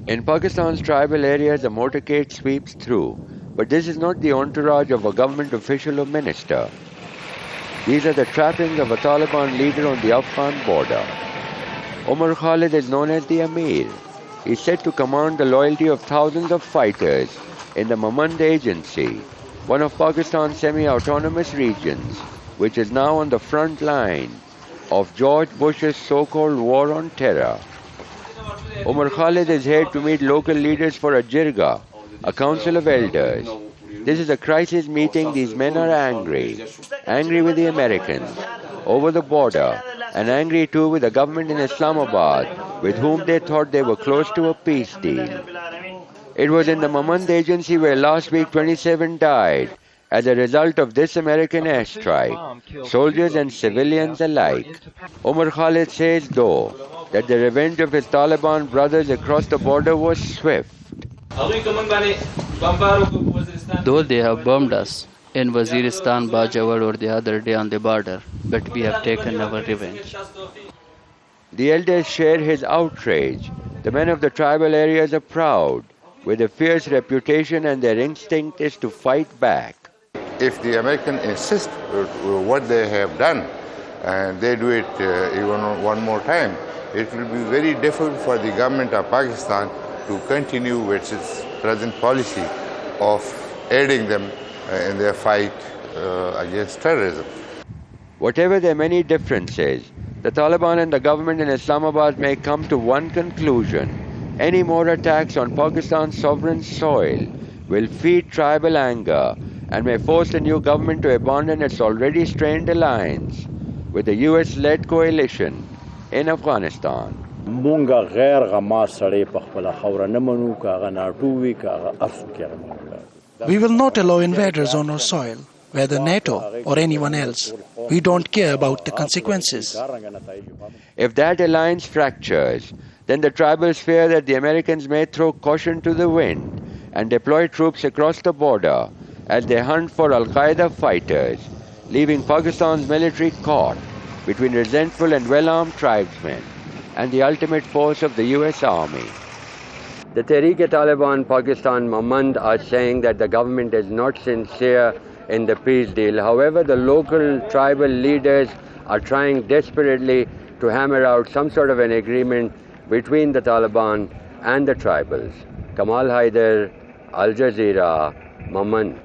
In Pakistan's tribal areas, a motorcade sweeps through, but this is not the entourage of a government official or minister. These are the trappings of a Taliban leader on the Afghan border. Omar Khalid is known as the Amir. He is said to command the loyalty of thousands of fighters in the Mohmand agency, one of Pakistan's semi-autonomous regions, which is now on the front line of George Bush's so-called war on terror. Omar Khalid is here to meet local leaders for a jirga, a council of elders. This is a crisis meeting. These men are angry with the Americans over the border, and angry too with the government in Islamabad, with whom they thought they were close to a peace deal. It was in the Mohmand agency where last week 27 died as a result of this American airstrike, soldiers and civilians alike. Omar Khalid says, though, that the revenge of his Taliban brothers across the border was swift. Though they have bombed us in Waziristan, Bajawad or the other day on the border, but we have taken our revenge. The elders share his outrage. The men of the tribal areas are proud, with a fierce reputation, and their instinct is to fight back. If the Americans insist what they have done, and they do it even one more time, it will be very difficult for the government of Pakistan to continue with its present policy of aiding them in their fight against terrorism. Whatever their many differences, the Taliban and the government in Islamabad may come to one conclusion. Any more attacks on Pakistan's sovereign soil will feed tribal anger and may force the new government to abandon its already strained alliance with the US-led coalition in Afghanistan. We will not allow invaders on our soil, whether NATO or anyone else. We don't care about the consequences. If that alliance fractures, then the tribals fear that the Americans may throw caution to the wind and deploy troops across the border as they hunt for Al-Qaeda fighters, leaving Pakistan's military caught between resentful and well-armed tribesmen and the ultimate force of the US Army. The Tehreek-e-Taliban Pakistan Mohmand are saying that the government is not sincere in the peace deal. However, the local tribal leaders are trying desperately to hammer out some sort of an agreement between the Taliban and the tribals. Kamal, Hyder, Al Jazeera, Mohmand.